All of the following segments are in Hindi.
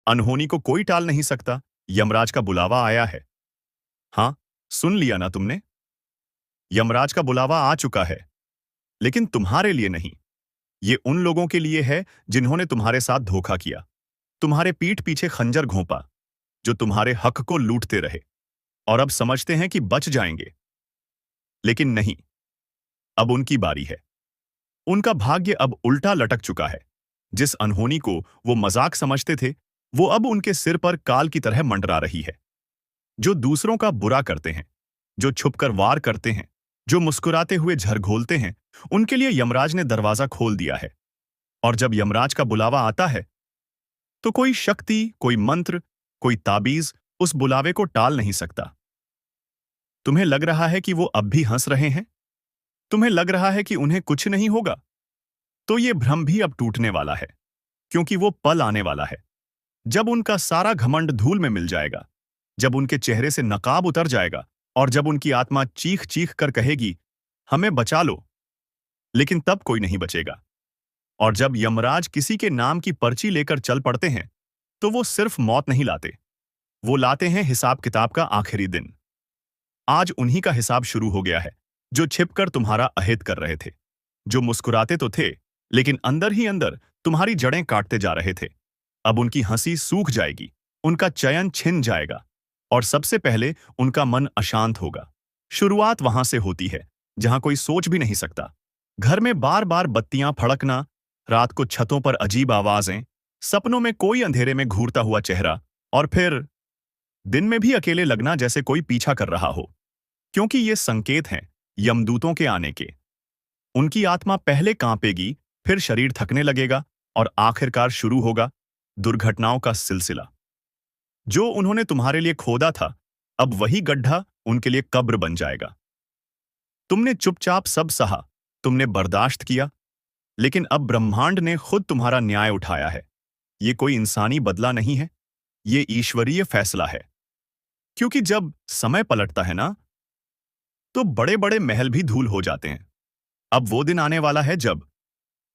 अनहोनी को कोई टाल नहीं सकता। यमराज का बुलावा आया है। हाँ, सुन लिया ना तुमने? यमराज का बुलावा आ चुका है। लेकिन तुम्हारे लिए नहीं। ये उन लोगों के लिए है जिन्होंने तुम्हारे साथ धोखा किया, तुम्हारे पीठ पीछे खंजर घोंपा, जो तुम्हारे हक को लूटते रहे और अब समझते हैं कि बच जाएंगे। लेकिन नहीं, अब उनकी बारी है। उनका भाग्य अब उल्टा लटक चुका है। जिस अनहोनी को वो मजाक समझते थे, वो अब उनके सिर पर काल की तरह मंडरा रही है। जो दूसरों का बुरा करते हैं, जो छुपकर वार करते हैं, जो मुस्कुराते हुए झरघोलते हैं, उनके लिए यमराज ने दरवाजा खोल दिया है। और जब यमराज का बुलावा आता है, तो कोई शक्ति, कोई मंत्र, कोई ताबीज उस बुलावे को टाल नहीं सकता। तुम्हें लग रहा है कि वो अब भी हंस रहे हैं? तुम्हें लग रहा है कि उन्हें कुछ नहीं होगा? तो ये भ्रम भी अब टूटने वाला है, क्योंकि वो पल आने वाला है जब उनका सारा घमंड धूल में मिल जाएगा, जब उनके चेहरे से नकाब उतर जाएगा और जब उनकी आत्मा चीख चीख कर कहेगी, हमें बचा लो। लेकिन तब कोई नहीं बचेगा। और जब यमराज किसी के नाम की पर्ची लेकर चल पड़ते हैं, तो वो सिर्फ मौत नहीं लाते, वो लाते हैं हिसाब किताब का आखिरी दिन। आज उन्हीं का हिसाब शुरू हो गया है, जो छिपकर तुम्हारा अहित कर रहे थे, जो मुस्कुराते तो थे, लेकिन अंदर ही अंदर तुम्हारी जड़ें काटते जा रहे थे। अब उनकी हंसी सूख जाएगी, उनका चयन छिन जाएगा, और सबसे पहले उनका मन अशांत होगा। शुरुआत वहां से होती है जहां कोई सोच भी नहीं सकता। घर में बार बार बत्तियां फड़कना, रात को छतों पर अजीब आवाजें, सपनों में कोई अंधेरे में घूरता हुआ चेहरा, और फिर दिन में भी अकेले लगना जैसे कोई पीछा कर रहा हो। क्योंकि ये संकेत हैं यमदूतों के आने के। उनकी आत्मा पहले कांपेगी, फिर शरीर थकने लगेगा, और आखिरकार शुरू होगा दुर्घटनाओं का सिलसिला। जो उन्होंने तुम्हारे लिए खोदा था, अब वही गड्ढा उनके लिए कब्र बन जाएगा। तुमने चुपचाप सब सहा, तुमने बर्दाश्त किया, लेकिन अब ब्रह्मांड ने खुद तुम्हारा न्याय उठाया है। ये कोई इंसानी बदला नहीं है, ये ईश्वरीय फैसला है। क्योंकि जब समय पलटता है ना, तो बड़े बड़े महल भी धूल हो जाते हैं। अब वो दिन आने वाला है जब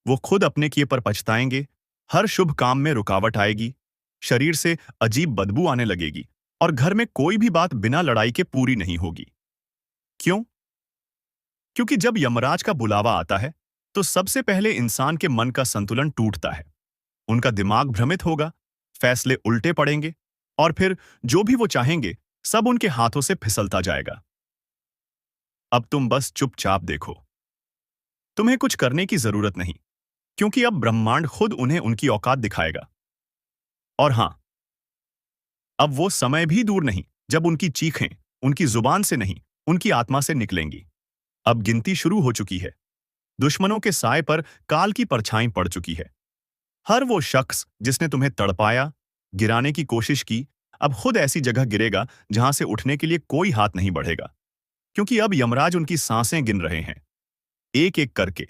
वो खुद अपने किए पर पछताएंगे, हर शुभ काम में रुकावट आएगी, शरीर से अजीब बदबू आने लगेगी, और घर में कोई भी बात बिना लड़ाई के पूरी नहीं होगी। क्यों? क्योंकि जब यमराज का बुलावा आता है, तो सबसे पहले इंसान के मन का संतुलन टूटता है। उनका दिमाग भ्रमित होगा, फैसले उल्टे पड़ेंगे, और फिर जो भी वो चाहेंगे, सब उनके हाथों से फिसलता जाएगा। अब तुम बस चुपचाप देखो। तुम्हें कुछ करने की जरूरत नहीं, क्योंकि अब ब्रह्मांड खुद उन्हें उनकी औकात दिखाएगा। और हां, अब वो समय भी दूर नहीं जब उनकी चीखें उनकी जुबान से नहीं, उनकी आत्मा से निकलेंगी। अब गिनती शुरू हो चुकी है। दुश्मनों के साए पर काल की परछाई पड़ चुकी है। हर वो शख्स जिसने तुम्हें तड़पाया, गिराने की कोशिश की, अब खुद ऐसी जगह गिरेगा जहां से उठने के लिए कोई हाथ नहीं बढ़ेगा। क्योंकि अब यमराज उनकी सांसें गिन रहे हैं, एक एक करके।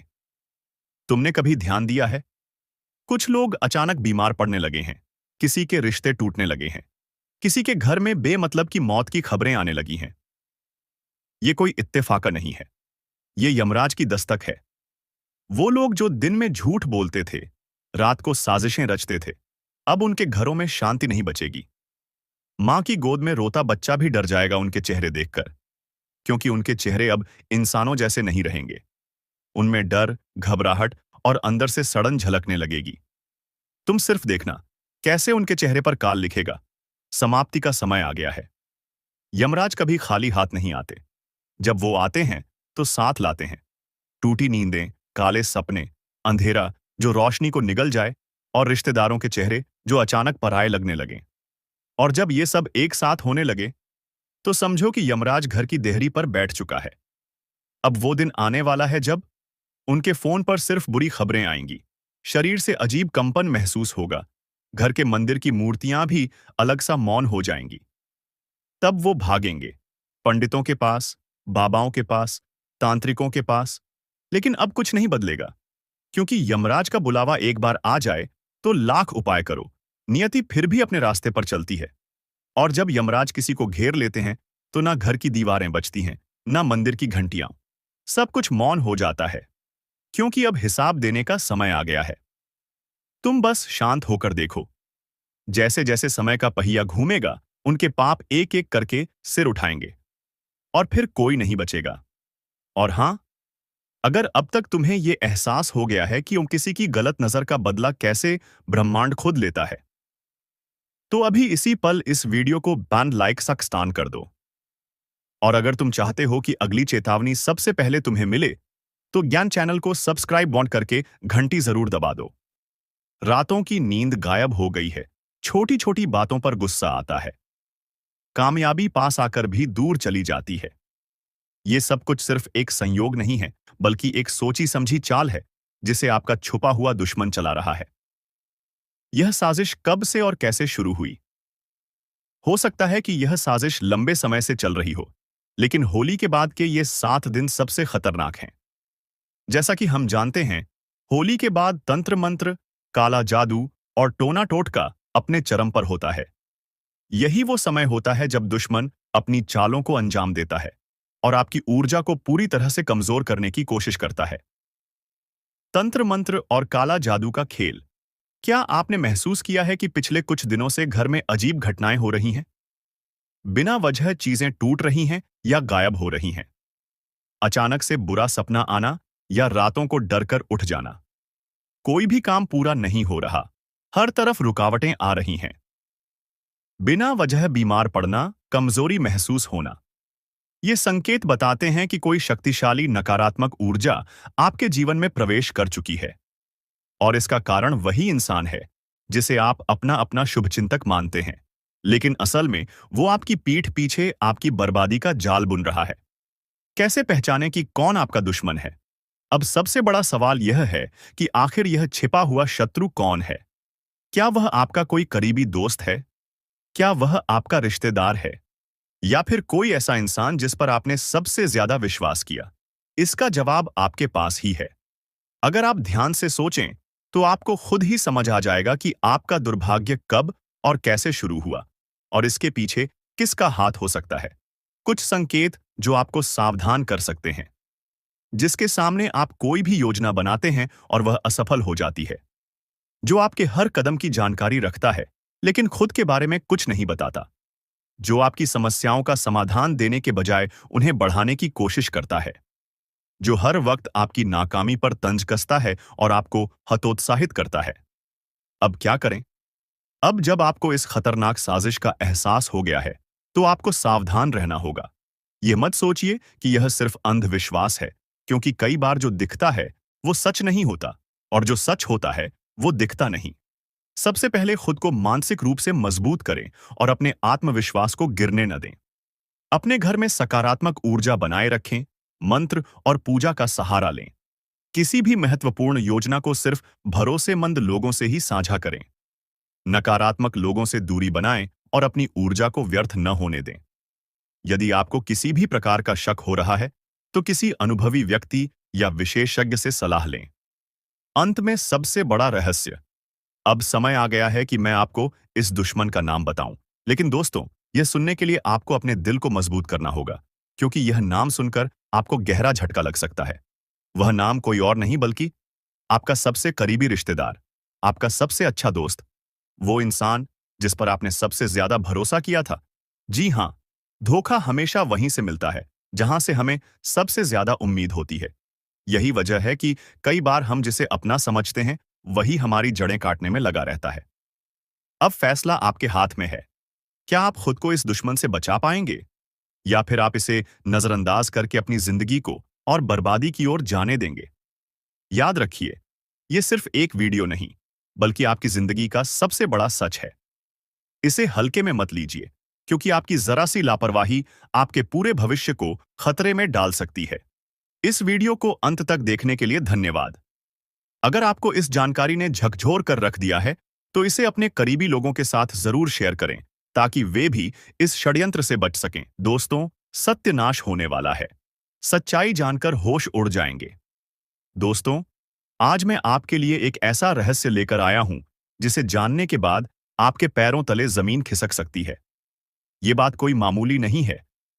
तुमने कभी ध्यान दिया है? कुछ लोग अचानक बीमार पड़ने लगे हैं, किसी के रिश्ते टूटने लगे हैं, किसी के घर में बेमतलब की मौत की खबरें आने लगी हैं। ये कोई इत्तेफाका नहीं है, ये यमराज की दस्तक है। वो लोग जो दिन में झूठ बोलते थे, रात को साजिशें रचते थे, अब उनके घरों में शांति नहीं बचेगी। मां की गोद में रोता बच्चा भी डर जाएगा उनके चेहरे देखकर, क्योंकि उनके चेहरे अब इंसानों जैसे नहीं रहेंगे। उनमें डर, घबराहट और अंदर से सड़न झलकने लगेगी। तुम सिर्फ देखना कैसे उनके चेहरे पर काल लिखेगा, समाप्ति का समय आ गया है। यमराज कभी खाली हाथ नहीं आते। जब वो आते हैं, तो साथ लाते हैं टूटी नींदें, काले सपने, अंधेरा जो रोशनी को निगल जाए, और रिश्तेदारों के चेहरे जो अचानक पराये लगने लगे। और जब ये सब एक साथ होने लगे, तो समझो कि यमराज घर की देहरी पर बैठ चुका है। अब वो दिन आने वाला है जब उनके फोन पर सिर्फ बुरी खबरें आएंगी, शरीर से अजीब कंपन महसूस होगा, घर के मंदिर की मूर्तियां भी अलग सा मौन हो जाएंगी। तब वो भागेंगे पंडितों के पास, बाबाओं के पास, तांत्रिकों के पास। लेकिन अब कुछ नहीं बदलेगा, क्योंकि यमराज का बुलावा एक बार आ जाए तो लाख उपाय करो, नियति फिर भी अपने रास्ते पर चलती है। और जब यमराज किसी को घेर लेते हैं, तो ना घर की दीवारें बचती हैं, ना मंदिर की घंटियां। सब कुछ मौन हो जाता है, क्योंकि अब हिसाब देने का समय आ गया है। तुम बस शांत होकर देखो। जैसे जैसे समय का पहिया घूमेगा, उनके पाप एक एक करके सिर उठाएंगे और फिर कोई नहीं बचेगा। और हां, अगर अब तक तुम्हें यह एहसास हो गया है कि किसी की गलत नजर का बदला कैसे ब्रह्मांड खुद लेता है, तो अभी इसी पल इस वीडियो को बैन लाइक सक्स्तान कर दो। और अगर तुम चाहते हो कि अगली चेतावनी सबसे पहले तुम्हें मिले, तो ज्ञान चैनल को सब्सक्राइब वांट करके घंटी जरूर दबा दो। रातों की नींद गायब हो गई है, छोटी छोटी बातों पर गुस्सा आता है, कामयाबी पास आकर भी दूर चली जाती है। ये सब कुछ सिर्फ एक संयोग नहीं है, बल्कि एक सोची समझी चाल है जिसे आपका छुपा हुआ दुश्मन चला रहा है। यह साजिश कब से और कैसे शुरू हुई? हो सकता है कि यह साजिश लंबे समय से चल रही हो, लेकिन होली के बाद के ये 7 दिन सबसे खतरनाक हैं। जैसा कि हम जानते हैं, होली के बाद तंत्र मंत्र, काला जादू और टोना टोटका अपने चरम पर होता है। यही वो समय होता है जब दुश्मन अपनी चालों को अंजाम देता है और आपकी ऊर्जा को पूरी तरह से कमजोर करने की कोशिश करता है। तंत्र मंत्र और काला जादू का खेल। क्या आपने महसूस किया है कि पिछले कुछ दिनों से घर में अजीब घटनाएं हो रही हैं? बिना वजह चीजें टूट रही हैं या गायब हो रही हैं। अचानक से बुरा सपना आना या रातों को डरकर उठ जाना। कोई भी काम पूरा नहीं हो रहा, हर तरफ रुकावटें आ रही हैं। बिना वजह बीमार पड़ना, कमजोरी महसूस होना। ये संकेत बताते हैं कि कोई शक्तिशाली नकारात्मक ऊर्जा आपके जीवन में प्रवेश कर चुकी है। और इसका कारण वही इंसान है जिसे आप अपना अपना शुभचिंतक मानते हैं, लेकिन असल में वो आपकी पीठ पीछे आपकी बर्बादी का जाल बुन रहा है। कैसे पहचानें कि कौन आपका दुश्मन है? अब सबसे बड़ा सवाल यह है कि आखिर यह छिपा हुआ शत्रु कौन है? क्या वह आपका कोई करीबी दोस्त है? क्या वह आपका रिश्तेदार है? या फिर कोई ऐसा इंसान जिस पर आपने सबसे ज्यादा विश्वास किया? इसका जवाब आपके पास ही है। अगर आप ध्यान से सोचें, तो आपको खुद ही समझ आ जाएगा कि आपका दुर्भाग्य कब और कैसे शुरू हुआ और इसके पीछे किसका हाथ हो सकता है। कुछ संकेत जो आपको सावधान कर सकते हैं, जिसके सामने आप कोई भी योजना बनाते हैं और वह असफल हो जाती है। जो आपके हर कदम की जानकारी रखता है, लेकिन खुद के बारे में कुछ नहीं बताता। जो आपकी समस्याओं का समाधान देने के बजाय उन्हें बढ़ाने की कोशिश करता है। जो हर वक्त आपकी नाकामी पर तंज कसता है और आपको हतोत्साहित करता है। अब क्या करें? अब जब आपको इस खतरनाक साजिश का एहसास हो गया है, तो आपको सावधान रहना होगा। यह मत सोचिए कि यह सिर्फ अंधविश्वास है, क्योंकि कई बार जो दिखता है वो सच नहीं होता, और जो सच होता है वो दिखता नहीं। सबसे पहले खुद को मानसिक रूप से मजबूत करें और अपने आत्मविश्वास को गिरने न दें। अपने घर में सकारात्मक ऊर्जा बनाए रखें, मंत्र और पूजा का सहारा लें। किसी भी महत्वपूर्ण योजना को सिर्फ भरोसेमंद लोगों से ही साझा करें। नकारात्मक लोगों से दूरी बनाएं और अपनी ऊर्जा को व्यर्थ न होने दें। यदि आपको किसी भी प्रकार का शक हो रहा है, तो किसी अनुभवी व्यक्ति या विशेषज्ञ से सलाह लें। अंत में सबसे बड़ा रहस्य। अब समय आ गया है कि मैं आपको इस दुश्मन का नाम बताऊं। लेकिन दोस्तों, यह सुनने के लिए आपको अपने दिल को मजबूत करना होगा, क्योंकि यह नाम सुनकर आपको गहरा झटका लग सकता है। वह नाम कोई और नहीं बल्कि आपका सबसे करीबी रिश्तेदार, आपका सबसे अच्छा दोस्त, वो इंसान जिस पर आपने सबसे ज्यादा भरोसा किया था। जी हां, धोखा हमेशा वहीं से मिलता है जहां से हमें सबसे ज्यादा उम्मीद होती है। यही वजह है कि कई बार हम जिसे अपना समझते हैं, वही हमारी जड़ें काटने में लगा रहता है। अब फैसला आपके हाथ में है। क्या आप खुद को इस दुश्मन से बचा पाएंगे, या फिर आप इसे नजरअंदाज करके अपनी जिंदगी को और बर्बादी की ओर जाने देंगे? याद रखिए, यह सिर्फ एक वीडियो नहीं, बल्कि आपकी जिंदगी का सबसे बड़ा सच है। इसे हल्के में मत लीजिए, क्योंकि आपकी जरा सी लापरवाही आपके पूरे भविष्य को खतरे में डाल सकती है। इस वीडियो को अंत तक देखने के लिए धन्यवाद। अगर आपको इस जानकारी ने झकझोर कर रख दिया है, तो इसे अपने करीबी लोगों के साथ जरूर शेयर करें, ताकि वे भी इस षड्यंत्र से बच सकें। दोस्तों, सत्यानाश होने वाला है। सच्चाई जानकर होश उड़ जाएंगे। दोस्तों, आज मैं आपके लिए एक ऐसा रहस्य लेकर आया हूं, जिसे जानने के बाद आपके पैरों तले जमीन खिसक सकती है। ये बात कोई मामूली नहीं है।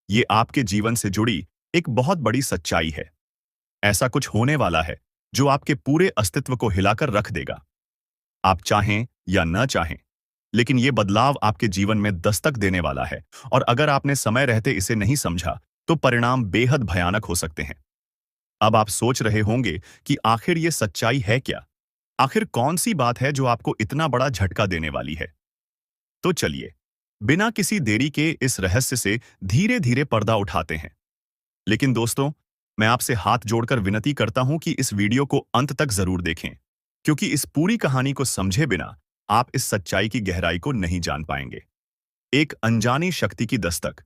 ये आपके जीवन से जुड़ी एक बहुत बड़ी सच्चाई है। ऐसा कुछ होने वाला है जो आपके पूरे अस्तित्व को हिलाकर रख देगा। आप चाहें या न चाहें, लेकिन ये बदलाव आपके जीवन में दस्तक देने वाला है, और अगर आपने समय रहते इसे नहीं समझा, तो परिणाम बेहद भयानक हो सकते हैं। अब आप सोच रहे होंगे कि आखिर ये सच्चाई है क्या? आखिर कौन सी बात है जो आपको इतना बड़ा झटका देने वाली है? तो चलिए, बिना किसी देरी के इस रहस्य से धीरे-धीरे पर्दा उठाते हैं। लेकिन दोस्तों, मैं आपसे हाथ जोड़कर विनती करता हूं कि इस वीडियो को अंत तक जरूर देखें, क्योंकि इस पूरी कहानी को समझे बिना आप इस सच्चाई की गहराई को नहीं जान पाएंगे। एक अनजानी शक्ति की दस्तक।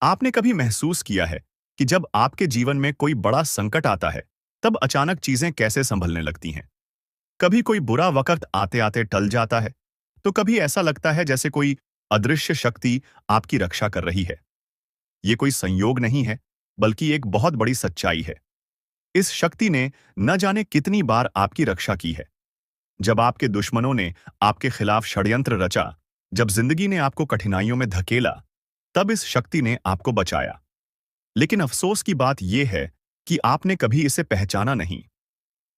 आपने कभी महसूस किया है कि जब आपके जीवन में कोई बड़ा संकट आता है, तब अचानक चीजें कैसे संभलने लगती हैं? कभी कोई बुरा वक्त आते-आते टल जाता है, तो कभी ऐसा लगता है जैसे कोई अदृश्य शक्ति आपकी रक्षा कर रही है। ये कोई संयोग नहीं है, बल्कि एक बहुत बड़ी सच्चाई है। इस शक्ति ने न जाने कितनी बार आपकी रक्षा की है। जब आपके दुश्मनों ने आपके खिलाफ षड्यंत्र रचा, जब जिंदगी ने आपको कठिनाइयों में धकेला, तब इस शक्ति ने आपको बचाया। लेकिन अफसोस की बात यह है कि आपने कभी इसे पहचाना नहीं।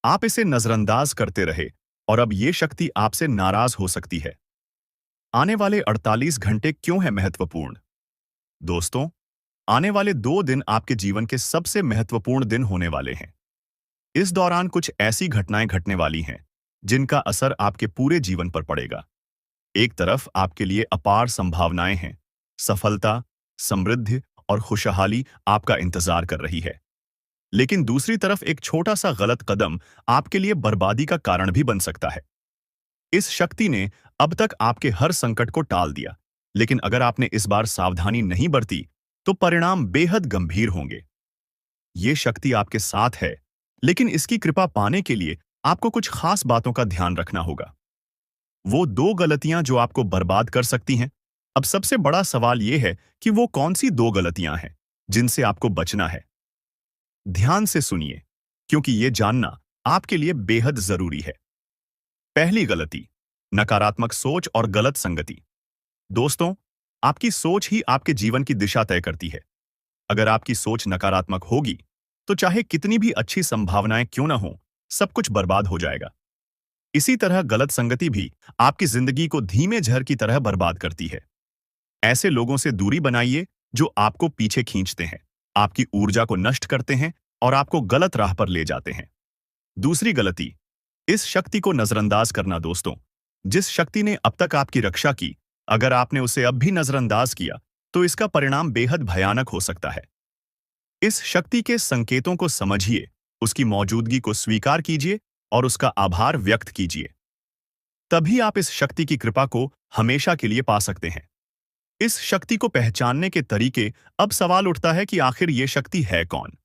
आप इसे नजरअंदाज करते रहे, और अब ये शक्ति आपसे नाराज हो सकती है। आने वाले 48 घंटे क्यों है महत्वपूर्ण? दोस्तों, आने वाले 2 दिन आपके जीवन के सबसे महत्वपूर्ण दिन होने वाले हैं। इस दौरान कुछ ऐसी घटनाएं घटने वाली हैं जिनका असर आपके पूरे जीवन पर पड़ेगा। एक तरफ आपके लिए अपार संभावनाएं हैं, सफलता, समृद्धि और खुशहाली आपका इंतजार कर रही है। लेकिन दूसरी तरफ एक छोटा सा गलत कदम आपके लिए बर्बादी का कारण भी बन सकता है। इस शक्ति ने अब तक आपके हर संकट को टाल दिया, लेकिन अगर आपने इस बार सावधानी नहीं बरती, तो परिणाम बेहद गंभीर होंगे। ये शक्ति आपके साथ है, लेकिन इसकी कृपा पाने के लिए आपको कुछ खास बातों का ध्यान रखना होगा। वो 2 गलतियां जो आपको बर्बाद कर सकती हैं। अब सबसे बड़ा सवाल यह है कि वो कौन सी 2 गलतियां हैं जिनसे आपको बचना है। ध्यान से सुनिए, क्योंकि ये जानना आपके लिए बेहद जरूरी है। पहली गलती, नकारात्मक सोच और गलत संगति। दोस्तों, आपकी सोच ही आपके जीवन की दिशा तय करती है। अगर आपकी सोच नकारात्मक होगी, तो चाहे कितनी भी अच्छी संभावनाएं क्यों ना हो, सब कुछ बर्बाद हो जाएगा। इसी तरह गलत संगति भी आपकी जिंदगी को धीमे झर की तरह बर्बाद करती है। ऐसे लोगों से दूरी बनाइए जो आपको पीछे खींचते हैं, आपकी ऊर्जा को नष्ट करते हैं और आपको गलत राह पर ले जाते हैं। दूसरी गलती, इस शक्ति को नजरअंदाज करना। दोस्तों, जिस शक्ति ने अब तक आपकी रक्षा की, अगर आपने उसे अब भी नजरअंदाज किया, तो इसका परिणाम बेहद भयानक हो सकता है। इस शक्ति के संकेतों को समझिए, उसकी मौजूदगी को स्वीकार कीजिए और उसका आभार व्यक्त कीजिए। तभी आप इस शक्ति की कृपा को हमेशा के लिए पा सकते हैं। इस शक्ति को पहचानने के तरीके। अब सवाल उठता है कि आखिर ये शक्ति है कौन?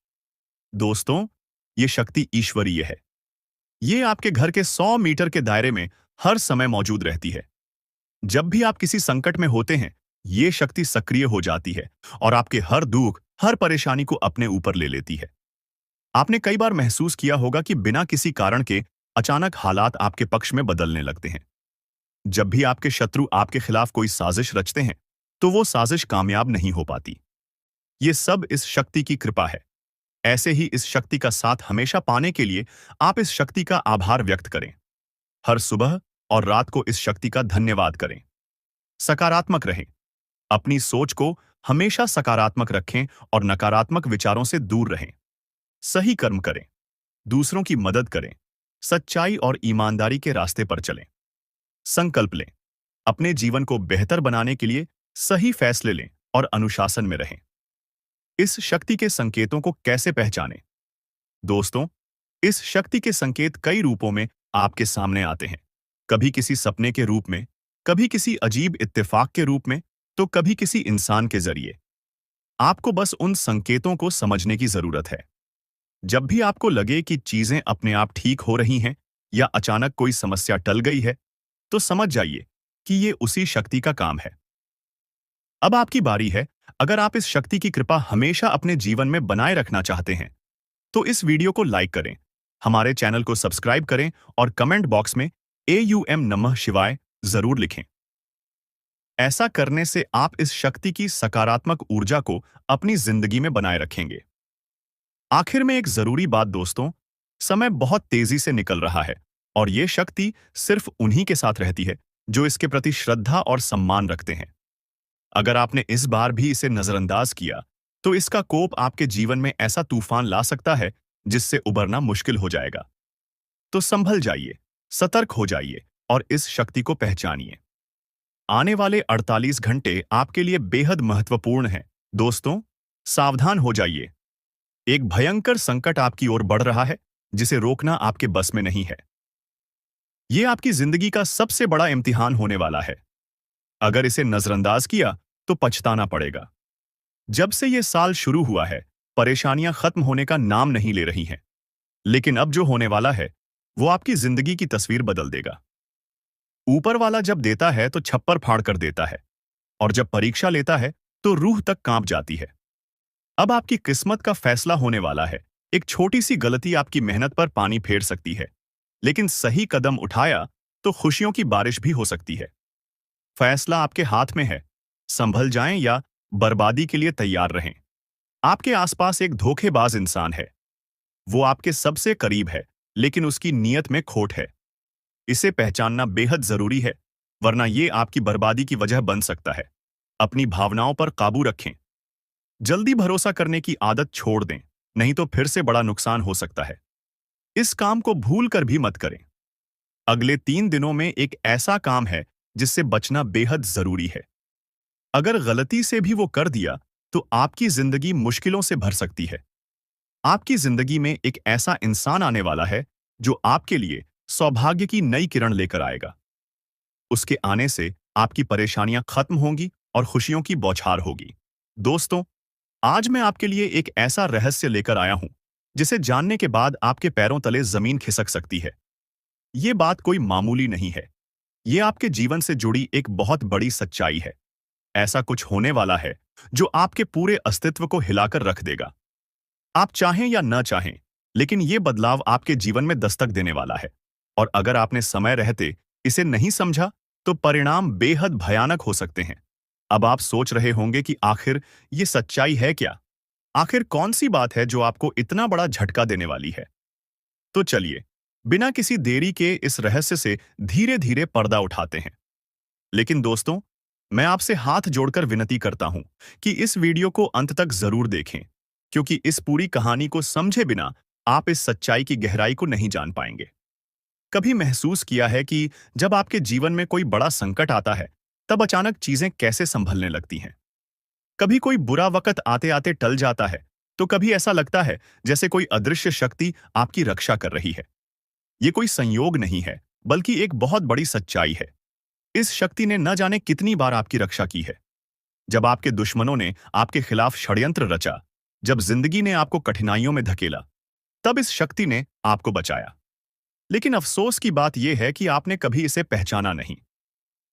दोस्तों, ये शक्ति ईश्वरीय है। ये आपके घर के 100 मीटर के दायरे में हर समय मौजूद रहती है। जब भी आप किसी संकट में होते हैं, ये शक्ति सक्रिय हो जाती है और आपके हर दुख, हर परेशानी को अपने ऊपर ले लेती है। आपने कई बार महसूस किया होगा कि बिना किसी कारण के अचानक हालात आपके पक्ष में बदलने लगते हैं। जब भी आपके शत्रु आपके खिलाफ कोई साजिश रचते हैं, तो वो साजिश कामयाब नहीं हो पाती। ये सब इस शक्ति की कृपा है। ऐसे ही इस शक्ति का साथ हमेशा पाने के लिए आप इस शक्ति का आभार व्यक्त करें। हर सुबह और रात को इस शक्ति का धन्यवाद करें। सकारात्मक रहें। अपनी सोच को हमेशा सकारात्मक रखें और नकारात्मक विचारों से दूर रहें। सही कर्म करें, दूसरों की मदद करें, सच्चाई और ईमानदारी के रास्ते पर चलें। संकल्प लें, अपने जीवन को बेहतर बनाने के लिए सही फैसले लें और अनुशासन में रहें। इस शक्ति के संकेतों को कैसे पहचानें? दोस्तों, इस शक्ति के संकेत कई रूपों में आपके सामने आते हैं। कभी किसी सपने के रूप में, कभी किसी अजीब इत्तेफाक के रूप में, तो कभी किसी इंसान के जरिए। आपको बस उन संकेतों को समझने की जरूरत है। जब भी आपको लगे कि चीजें अपने आप ठीक हो रही हैं या अचानक कोई समस्या टल गई है, तो समझ जाइए कि ये उसी शक्ति का काम है। अब आपकी बारी है। अगर आप इस शक्ति की कृपा हमेशा अपने जीवन में बनाए रखना चाहते हैं, तो इस वीडियो को लाइक करें, हमारे चैनल को सब्सक्राइब करें और कमेंट बॉक्स में AUM नमः शिवाय जरूर लिखें। ऐसा करने से आप इस शक्ति की सकारात्मक ऊर्जा को अपनी जिंदगी में बनाए रखेंगे। आखिर में एक जरूरी बात दोस्तों, समय बहुत तेजी से निकल रहा है और ये शक्ति सिर्फ उन्हीं के साथ रहती है जो इसके प्रति श्रद्धा और सम्मान रखते हैं। अगर आपने इस बार भी इसे नजरअंदाज किया, तो इसका कोप आपके जीवन में ऐसा तूफान ला सकता है जिससे उबरना मुश्किल हो जाएगा। तो संभल जाइए, सतर्क हो जाइए और इस शक्ति को पहचानिए। आने वाले 48 घंटे आपके लिए बेहद महत्वपूर्ण हैं। दोस्तों, सावधान हो जाइए। एक भयंकर संकट आपकी ओर बढ़ रहा है, जिसे रोकना आपके बस में नहीं है। यह आपकी जिंदगी का सबसे बड़ा इम्तिहान होने वाला है। अगर इसे नजरअंदाज किया, तो पछताना पड़ेगा। जब से यह साल शुरू हुआ है, परेशानियां खत्म होने का नाम नहीं ले रही हैं। लेकिन अब जो होने वाला है, वो आपकी जिंदगी की तस्वीर बदल देगा। ऊपर वाला जब देता है तो छप्पर फाड़ कर देता है, और जब परीक्षा लेता है तो रूह तक कांप जाती है। अब आपकी किस्मत का फैसला होने वाला है। एक छोटी सी गलती आपकी मेहनत पर पानी फेर सकती है, लेकिन सही कदम उठाया तो खुशियों की बारिश भी हो सकती है। फैसला आपके हाथ में है। संभल जाएं या बर्बादी के लिए तैयार रहें। आपके आसपास एक धोखेबाज इंसान है। वो आपके सबसे करीब है, लेकिन उसकी नीयत में खोट है। इसे पहचानना बेहद जरूरी है, वरना ये आपकी बर्बादी की वजह बन सकता है। अपनी भावनाओं पर काबू रखें। जल्दी भरोसा करने की आदत छोड़ दें, नहीं तो फिर से बड़ा नुकसान हो सकता है। इस काम को भूल कर भी मत करें। अगले 3 दिनों में एक ऐसा काम है जिससे बचना बेहद जरूरी है। अगर गलती से भी वो कर दिया, तो आपकी जिंदगी मुश्किलों से भर सकती है। आपकी जिंदगी में एक ऐसा इंसान आने वाला है जो आपके लिए सौभाग्य की नई किरण लेकर आएगा। उसके आने से आपकी परेशानियां खत्म होंगी और खुशियों की बौछार होगी। दोस्तों, आज मैं आपके लिए एक ऐसा रहस्य लेकर आया हूं जिसे जानने के बाद आपके पैरों तले जमीन खिसक सकती है। ये बात कोई मामूली नहीं है। ये आपके जीवन से जुड़ी एक बहुत बड़ी सच्चाई है। ऐसा कुछ होने वाला है जो आपके पूरे अस्तित्व को हिलाकर रख देगा। आप चाहें या न चाहें, लेकिन ये बदलाव आपके जीवन में दस्तक देने वाला है। और अगर आपने समय रहते इसे नहीं समझा, तो परिणाम बेहद भयानक हो सकते हैं। अब आप सोच रहे होंगे कि आखिर ये सच्चाई है क्या? आखिर कौन सी बात है जो आपको इतना बड़ा झटका देने वाली है? तो चलिए, बिना किसी देरी के इस रहस्य से धीरे धीरे पर्दा उठाते हैं। लेकिन दोस्तों, मैं आपसे हाथ जोड़कर विनती करता हूं कि इस वीडियो को अंत तक जरूर देखें, क्योंकि इस पूरी कहानी को समझे बिना आप इस सच्चाई की गहराई को नहीं जान पाएंगे। कभी महसूस किया है कि जब आपके जीवन में कोई बड़ा संकट आता है, तब अचानक चीजें कैसे संभलने लगती हैं? कभी कोई बुरा वक्त आते आते टल जाता है, तो कभी ऐसा लगता है जैसे कोई अदृश्य शक्ति आपकी रक्षा कर रही है। ये कोई संयोग नहीं है, बल्कि एक बहुत बड़ी सच्चाई है। इस शक्ति ने न जाने कितनी बार आपकी रक्षा की है। जब आपके दुश्मनों ने आपके खिलाफ षड्यंत्र रचा, जब जिंदगी ने आपको कठिनाइयों में धकेला, तब इस शक्ति ने आपको बचाया। लेकिन अफसोस की बात यह है कि आपने कभी इसे पहचाना नहीं।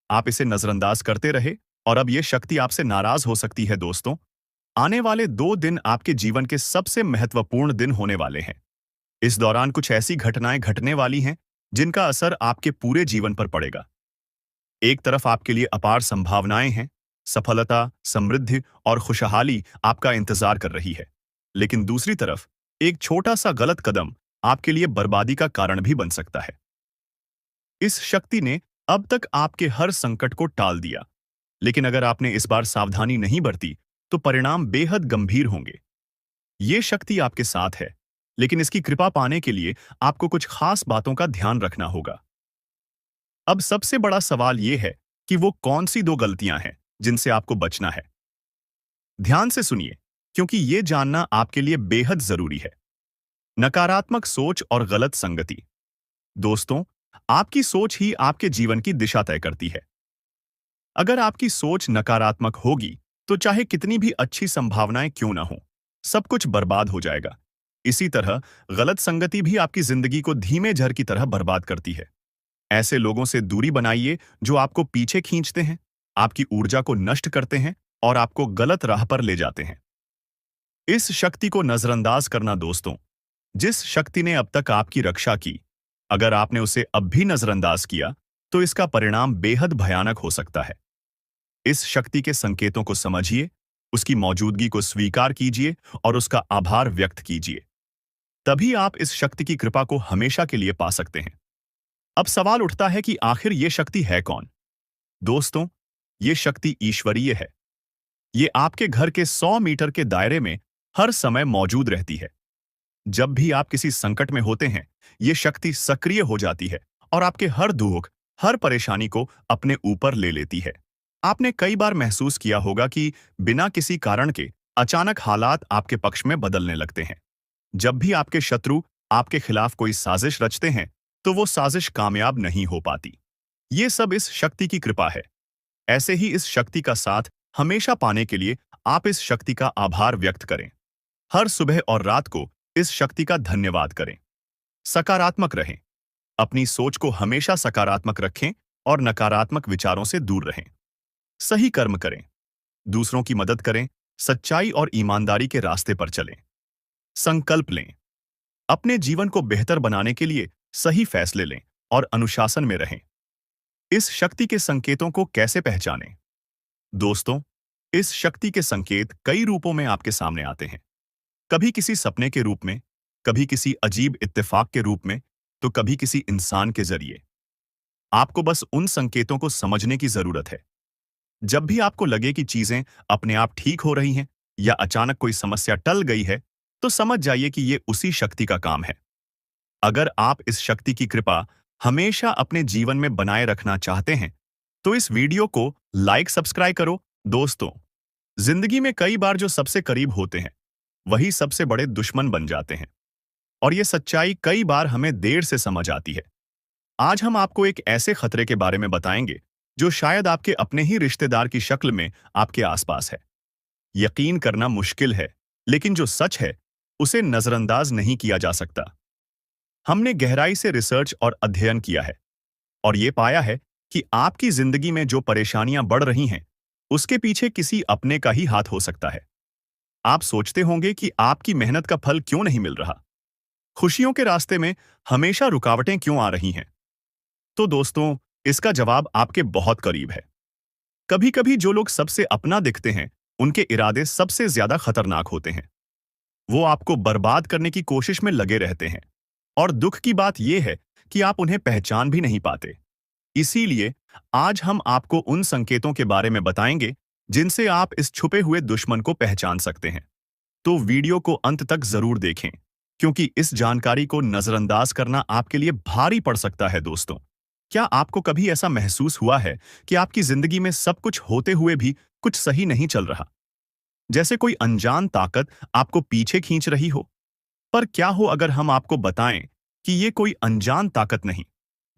आप इसे नजरअंदाज करते रहे, और अब यह शक्ति आपसे नाराज हो सकती है। दोस्तों, आने वाले 2 दिन आपके जीवन के सबसे महत्वपूर्ण दिन होने वाले हैं। इस दौरान कुछ ऐसी घटनाएं घटने वाली हैं जिनका असर आपके पूरे जीवन पर पड़ेगा। एक तरफ आपके लिए अपार संभावनाएं हैं, सफलता, समृद्धि और खुशहाली आपका इंतजार कर रही है। लेकिन दूसरी तरफ एक छोटा सा गलत कदम आपके लिए बर्बादी का कारण भी बन सकता है। इस शक्ति ने अब तक आपके हर संकट को टाल दिया, लेकिन अगर आपने इस बार सावधानी नहीं बरती, तो परिणाम बेहद गंभीर होंगे। ये शक्ति आपके साथ है, लेकिन इसकी कृपा पाने के लिए आपको कुछ खास बातों का ध्यान रखना होगा। अब सबसे बड़ा सवाल यह है कि वो कौन सी 2 गलतियां हैं जिनसे आपको बचना है। ध्यान से सुनिए, क्योंकि ये जानना आपके लिए बेहद जरूरी है। नकारात्मक सोच और गलत संगति। दोस्तों, आपकी सोच ही आपके जीवन की दिशा तय करती है। अगर आपकी सोच नकारात्मक होगी, तो चाहे कितनी भी अच्छी संभावनाएं क्यों ना हो, सब कुछ बर्बाद हो जाएगा। इसी तरह गलत संगति भी आपकी जिंदगी को धीमे झर की तरह बर्बाद करती है। ऐसे लोगों से दूरी बनाइए जो आपको पीछे खींचते हैं, आपकी ऊर्जा को नष्ट करते हैं और आपको गलत राह पर ले जाते हैं। इस शक्ति को नजरअंदाज करना। दोस्तों, जिस शक्ति ने अब तक आपकी रक्षा की, अगर आपने उसे अब भी नजरअंदाज किया, तो इसका परिणाम बेहद भयानक हो सकता है। इस शक्ति के संकेतों को समझिए, उसकी मौजूदगी को स्वीकार कीजिए और उसका आभार व्यक्त कीजिए। तभी आप इस शक्ति की कृपा को हमेशा के लिए पा सकते हैं। अब सवाल उठता है कि आखिर ये शक्ति है कौन? दोस्तों, ये शक्ति ईश्वरीय है। ये आपके घर के 100 मीटर के दायरे में हर समय मौजूद रहती है। जब भी आप किसी संकट में होते हैं, ये शक्ति सक्रिय हो जाती है और आपके हर दुख, हर परेशानी को अपने ऊपर ले लेती है। आपने कई बार महसूस किया होगा कि बिना किसी कारण के अचानक हालात आपके पक्ष में बदलने लगते हैं। जब भी आपके शत्रु आपके खिलाफ कोई साजिश रचते हैं, तो वो साजिश कामयाब नहीं हो पाती। ये सब इस शक्ति की कृपा है। ऐसे ही इस शक्ति का साथ हमेशा पाने के लिए आप इस शक्ति का आभार व्यक्त करें। हर सुबह और रात को इस शक्ति का धन्यवाद करें। सकारात्मक रहें। अपनी सोच को हमेशा सकारात्मक रखें और नकारात्मक विचारों से दूर रहें। सही कर्म करें। दूसरों की मदद करें। सच्चाई और ईमानदारी के रास्ते पर चलें। संकल्प लें। अपने जीवन को बेहतर बनाने के लिए सही फैसले लें और अनुशासन में रहें। इस शक्ति के संकेतों को कैसे पहचानें? दोस्तों, इस शक्ति के संकेत कई रूपों में आपके सामने आते हैं। कभी किसी सपने के रूप में, कभी किसी अजीब इत्तेफाक के रूप में, तो कभी किसी इंसान के जरिए। आपको बस उन संकेतों को समझने की जरूरत है। जब भी आपको लगे कि चीजें अपने आप ठीक हो रही हैं या अचानक कोई समस्या टल गई है, तो समझ जाइए कि ये उसी शक्ति का काम है। अगर आप इस शक्ति की कृपा हमेशा अपने जीवन में बनाए रखना चाहते हैं, तो इस वीडियो को लाइक सब्सक्राइब करो। दोस्तों, जिंदगी में कई बार जो सबसे करीब होते हैं, वही सबसे बड़े दुश्मन बन जाते हैं। और ये सच्चाई कई बार हमें देर से समझ आती है। आज हम आपको एक ऐसे खतरे के बारे में बताएंगे जो शायद आपके अपने ही रिश्तेदार की शक्ल में आपके आसपास है। यकीन करना मुश्किल है, लेकिन जो सच है उसे नजरअंदाज नहीं किया जा सकता। हमने गहराई से रिसर्च और अध्ययन किया है और ये पाया है कि आपकी जिंदगी में जो परेशानियां बढ़ रही हैं, उसके पीछे किसी अपने का ही हाथ हो सकता है। आप सोचते होंगे कि आपकी मेहनत का फल क्यों नहीं मिल रहा? खुशियों के रास्ते में हमेशा रुकावटें क्यों आ रही हैं? तो दोस्तों, इसका जवाब आपके बहुत करीब है। कभी-कभी जो लोग सबसे अपना दिखते हैं, उनके इरादे सबसे ज्यादा खतरनाक होते हैं। वो आपको बर्बाद करने की कोशिश में लगे रहते हैं। और दुख की बात यह है कि आप उन्हें पहचान भी नहीं पाते। इसीलिए आज हम आपको उन संकेतों के बारे में बताएंगे जिनसे आप इस छुपे हुए दुश्मन को पहचान सकते हैं। तो वीडियो को अंत तक जरूर देखें, क्योंकि इस जानकारी को नजरअंदाज करना आपके लिए भारी पड़ सकता है। दोस्तों, क्या आपको कभी ऐसा महसूस हुआ है कि आपकी जिंदगी में सब कुछ होते हुए भी कुछ सही नहीं चल रहा? जैसे कोई अनजान ताकत आपको पीछे खींच रही हो? पर क्या हो अगर हम आपको बताएं कि ये कोई अनजान ताकत नहीं,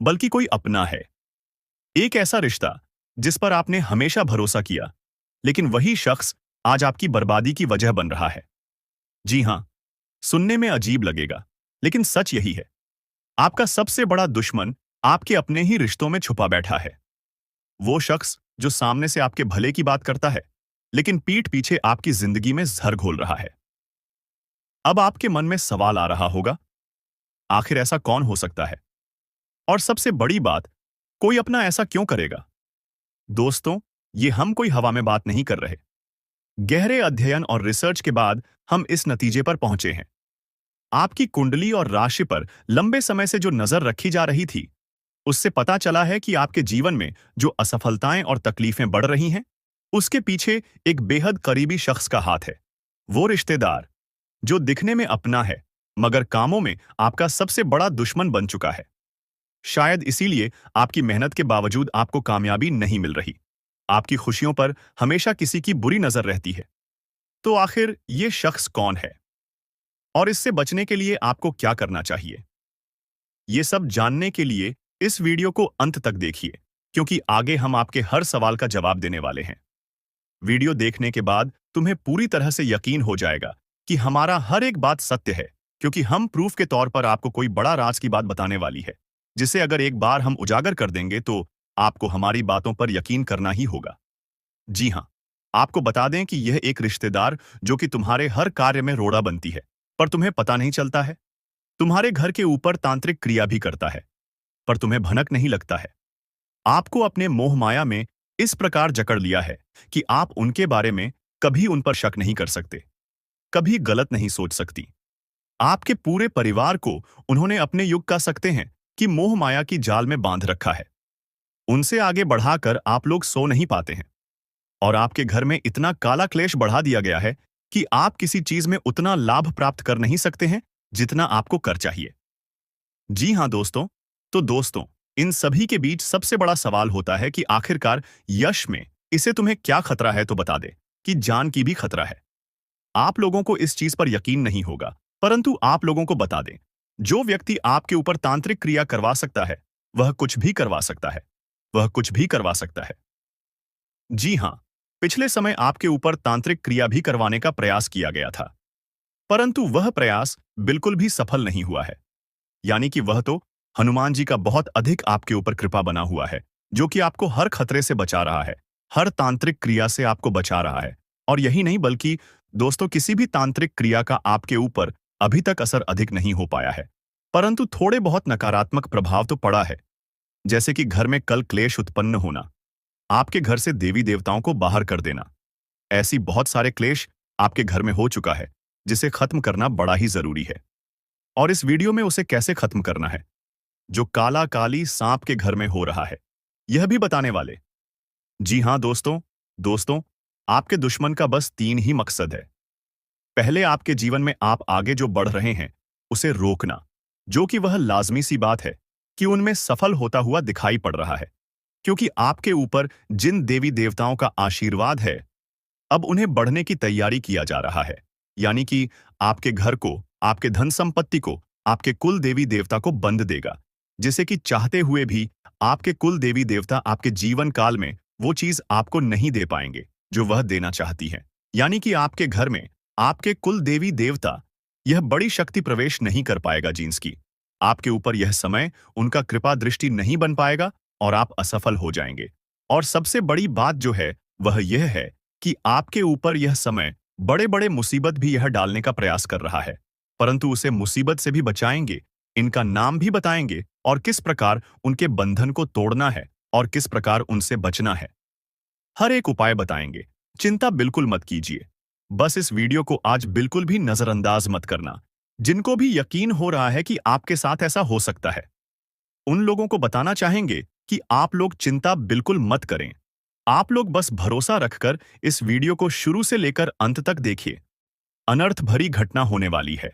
बल्कि कोई अपना है। एक ऐसा रिश्ता जिस पर आपने हमेशा भरोसा किया, लेकिन वही शख्स आज आपकी बर्बादी की वजह बन रहा है। जी हां, सुनने में अजीब लगेगा, लेकिन सच यही है। आपका सबसे बड़ा दुश्मन आपके अपने ही रिश्तों में छुपा बैठा है। वो शख्स जो सामने से आपके भले की बात करता है, लेकिन पीठ पीछे आपकी जिंदगी में जहर घोल रहा है। अब आपके मन में सवाल आ रहा होगा, आखिर ऐसा कौन हो सकता है? और सबसे बड़ी बात, कोई अपना ऐसा क्यों करेगा? दोस्तों, ये हम कोई हवा में बात नहीं कर रहे। गहरे अध्ययन और रिसर्च के बाद हम इस नतीजे पर पहुंचे हैं। आपकी कुंडली और राशि पर लंबे समय से जो नजर रखी जा रही थी, उससे पता चला है कि आपके जीवन में जो असफलताएं और तकलीफें बढ़ रही हैं, उसके पीछे एक बेहद करीबी शख्स का हाथ है। वो रिश्तेदार जो दिखने में अपना है, मगर कामों में आपका सबसे बड़ा दुश्मन बन चुका है। शायद इसीलिए आपकी मेहनत के बावजूद आपको कामयाबी नहीं मिल रही। आपकी खुशियों पर हमेशा किसी की बुरी नजर रहती है। तो आखिर ये शख्स कौन है और इससे बचने के लिए आपको क्या करना चाहिए? ये सब जानने के लिए इस वीडियो को अंत तक देखिए, क्योंकि आगे हम आपके हर सवाल का जवाब देने वाले हैं। वीडियो देखने के बाद तुम्हें पूरी तरह से यकीन हो जाएगा कि हमारा हर एक बात सत्य है, क्योंकि हम प्रूफ के तौर पर आपको कोई बड़ा राज की बात बताने वाली है, जिसे अगर एक बार हम उजागर कर देंगे तो आपको हमारी बातों पर यकीन करना ही होगा। जी हां, आपको बता दें कि यह एक रिश्तेदार जो कि तुम्हारे हर कार्य में रोड़ा बनती है, पर तुम्हें पता नहीं चलता है। तुम्हारे घर के ऊपर तांत्रिक क्रिया भी करता है, पर तुम्हें भनक नहीं लगता है। आपको अपने मोह माया में इस प्रकार जकड़ लिया है कि आप उनके बारे में कभी उन पर शक नहीं कर सकते, कभी गलत नहीं सोच सकती। आपके पूरे परिवार को उन्होंने अपने युग का सकते हैं कि मोह माया की जाल में बांध रखा है। उनसे आगे बढ़ाकर आप लोग सो नहीं पाते हैं और आपके घर में इतना काला क्लेश बढ़ा दिया गया है कि आप किसी चीज में उतना लाभ प्राप्त कर नहीं सकते हैं जितना आपको कर चाहिए। जी हां दोस्तों, तो दोस्तों, इन सभी के बीच सबसे बड़ा सवाल होता है कि आखिरकार यश में इसे तुम्हें क्या खतरा है, तो बता दे कि जान की भी खतरा है। आप लोगों को इस चीज पर यकीन नहीं होगा, परंतु आप लोगों को बता दें, जो व्यक्ति आपके ऊपर तांत्रिक क्रिया करवा सकता है, वह कुछ भी करवा सकता है। वह कुछ भी करवा सकता है। जी हां, पिछले समय आपके ऊपर तांत्रिक क्रिया भी करवाने का प्रयास किया गया था, परंतु वह प्रयास बिल्कुल भी सफल नहीं हुआ है। यानी कि वह तो हनुमान जी का बहुत अधिक आपके ऊपर कृपा बना हुआ है, जो कि आपको हर खतरे से बचा रहा है, हर तांत्रिक क्रिया से आपको बचा रहा है। और यही नहीं, बल्कि दोस्तों, किसी भी तांत्रिक क्रिया का आपके ऊपर अभी तक असर अधिक नहीं हो पाया है, परंतु थोड़े बहुत नकारात्मक प्रभाव तो पड़ा है। जैसे कि घर में कल क्लेश उत्पन्न होना, आपके घर से देवी देवताओं को बाहर कर देना। ऐसी बहुत सारे क्लेश आपके घर में हो चुका है, जिसे खत्म करना बड़ा ही जरूरी है। और इस वीडियो में उसे कैसे खत्म करना है, जो काला काली सांप के घर में हो रहा है, यह भी बताने वाले। जी हां दोस्तों, दोस्तों, आपके दुश्मन का बस 3 ही मकसद है। पहले, आपके जीवन में आप आगे जो बढ़ रहे हैं उसे रोकना, जो कि वह लाजमी सी बात है कि उनमें सफल होता हुआ दिखाई पड़ रहा है, क्योंकि आपके ऊपर जिन देवी देवताओं का आशीर्वाद है, अब उन्हें बढ़ने की तैयारी किया जा रहा है। यानी कि आपके घर को, आपके धन संपत्ति को, आपके कुल देवी देवता को बंद देगा, जिसे कि चाहते हुए भी आपके कुल देवी देवता आपके जीवन काल में वो चीज आपको नहीं दे पाएंगे जो वह देना चाहती है। यानी कि आपके घर में आपके कुल देवी देवता यह बड़ी शक्ति प्रवेश नहीं कर पाएगा जींस की। आपके ऊपर यह समय उनका कृपा दृष्टि नहीं बन पाएगा और आप असफल हो जाएंगे। और सबसे बड़ी बात जो है वह यह है कि आपके ऊपर यह समय बड़े बड़े मुसीबत भी यह डालने का प्रयास कर रहा है, परंतु उसे मुसीबत से भी बचाएंगे, इनका नाम भी बताएंगे और किस प्रकार उनके बंधन को तोड़ना है और किस प्रकार उनसे बचना है। हर एक उपाय बताएंगे। चिंता बिल्कुल मत कीजिए। बस इस वीडियो को आज बिल्कुल भी नजरअंदाज मत करना। जिनको भी यकीन हो रहा है कि आपके साथ ऐसा हो सकता है, उन लोगों को बताना चाहेंगे कि आप लोग चिंता बिल्कुल मत करें। आप लोग बस भरोसा रखकर इस वीडियो को शुरू से लेकर अंत तक देखिए। अनर्थ भरी घटना होने वाली है।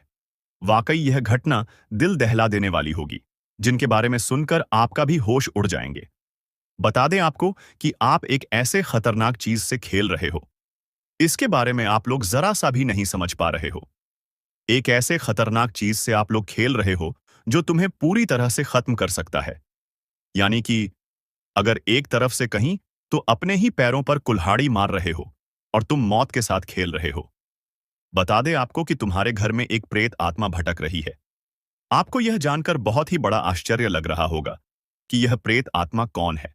वाकई यह घटना दिल दहला देने वाली होगी, जिनके बारे में सुनकर आपका भी होश उड़ जाएंगे। बता दें आपको कि आप एक ऐसे खतरनाक चीज से खेल रहे हो, इसके बारे में आप लोग जरा सा भी नहीं समझ पा रहे हो। एक ऐसे खतरनाक चीज से आप लोग खेल रहे हो जो तुम्हें पूरी तरह से खत्म कर सकता है। यानी कि अगर एक तरफ से कहीं तो अपने ही पैरों पर कुल्हाड़ी मार रहे हो और तुम मौत के साथ खेल रहे हो। बता दें आपको कि तुम्हारे घर में एक प्रेत आत्मा भटक रही है। आपको यह जानकर बहुत ही बड़ा आश्चर्य लग रहा होगा कि यह प्रेत आत्मा कौन है,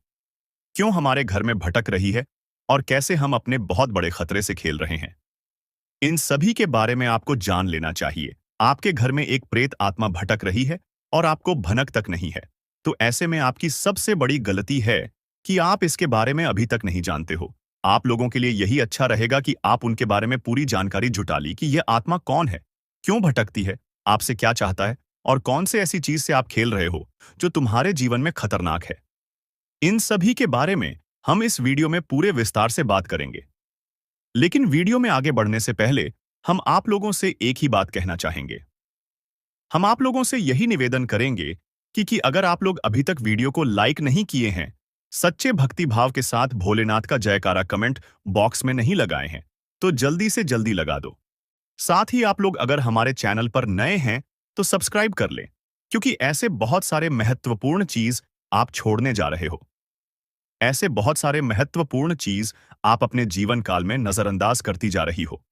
क्यों हमारे घर में भटक रही है और कैसे हम अपने बहुत बड़े खतरे से खेल रहे हैं। इन सभी के बारे में आपको जान लेना चाहिए। आपके घर में एक प्रेत आत्मा भटक रही है और आपको भनक तक नहीं है, तो ऐसे में आपकी सबसे बड़ी गलती है कि आप इसके बारे में अभी तक नहीं जानते हो। आप लोगों के लिए यही अच्छा रहेगा कि आप उनके बारे में पूरी जानकारी जुटा ली कि यह आत्मा कौन है, क्यों भटकती है, आपसे क्या चाहता है और कौन से ऐसी चीज से आप खेल रहे हो जो तुम्हारे जीवन में खतरनाक है। इन सभी के बारे में हम इस वीडियो में पूरे विस्तार से बात करेंगे। लेकिन वीडियो में आगे बढ़ने से पहले हम आप लोगों से एक ही बात कहना चाहेंगे। हम आप लोगों से यही निवेदन करेंगे कि अगर आप लोग अभी तक वीडियो को लाइक नहीं किए हैं, सच्चे भक्ति भाव के साथ भोलेनाथ का जयकारा कमेंट बॉक्स में नहीं लगाए हैं, तो जल्दी से जल्दी लगा दो। साथ ही आप लोग अगर हमारे चैनल पर नए हैं तो सब्सक्राइब कर लें, क्योंकि ऐसे बहुत सारे महत्वपूर्ण चीज आप छोड़ने जा रहे हो। ऐसे बहुत सारे महत्वपूर्ण चीज आप अपने जीवन काल में नजरअंदाज करती जा रही हो।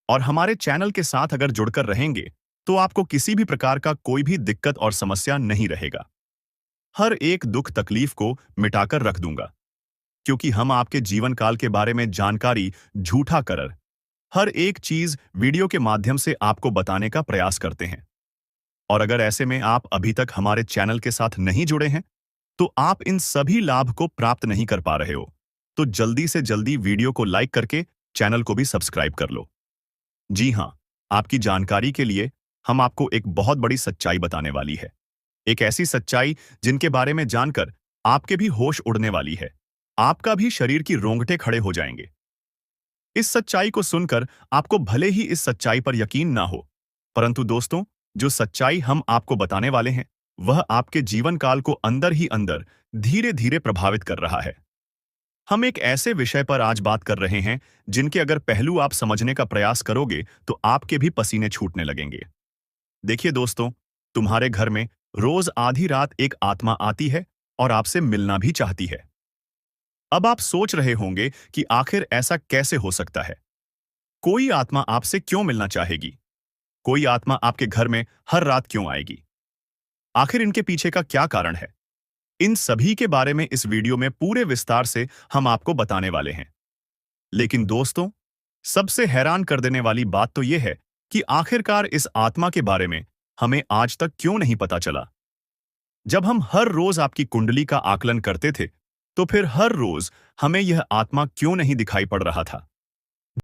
और हमारे चैनल के साथ अगर जुड़कर रहेंगे तो आपको किसी भी प्रकार का कोई भी दिक्कत और समस्या नहीं रहेगा। हर एक दुख तकलीफ को मिटाकर रख दूंगा, क्योंकि हम आपके जीवन काल के बारे में जानकारी झूठा कर हर एक चीज वीडियो के माध्यम से आपको बताने का प्रयास करते हैं। और अगर ऐसे में आप अभी तक हमारे चैनल के साथ नहीं जुड़े हैं, तो आप इन सभी लाभ को प्राप्त नहीं कर पा रहे हो, तो जल्दी से जल्दी वीडियो को लाइक करके चैनल को भी सब्सक्राइब कर लो। जी हां, आपकी जानकारी के लिए हम आपको एक बहुत बड़ी सच्चाई बताने वाली है। एक ऐसी सच्चाई जिनके बारे में जानकर आपके भी होश उड़ने वाली है। आपका भी शरीर की रोंगटे खड़े हो जाएंगे। इस सच्चाई को सुनकर आपको भले ही इस सच्चाई पर यकीन ना हो, परंतु दोस्तों, जो सच्चाई हम आपको बताने वाले हैं, वह आपके जीवन काल को अंदर ही अंदर धीरे धीरे प्रभावित कर रहा है। हम एक ऐसे विषय पर आज बात कर रहे हैं जिनके अगर पहलू आप समझने का प्रयास करोगे तो आपके भी पसीने छूटने लगेंगे। देखिए दोस्तों, तुम्हारे घर में रोज आधी रात एक आत्मा आती है और आपसे मिलना भी चाहती है। अब आप सोच रहे होंगे कि आखिर ऐसा कैसे हो सकता है? कोई आत्मा आपसे क्यों मिलना चाहेगी? कोई आत्मा आपके घर में हर रात क्यों आएगी? आखिर इनके पीछे का क्या कारण है? इन सभी के बारे में इस वीडियो में पूरे विस्तार से हम आपको बताने वाले हैं। लेकिन दोस्तों, सबसे हैरान कर देने वाली बात तो यह है कि आखिरकार इस आत्मा के बारे में हमें आज तक क्यों नहीं पता चला। जब हम हर रोज आपकी कुंडली का आकलन करते थे, तो फिर हर रोज हमें यह आत्मा क्यों नहीं दिखाई पड़ रहा था?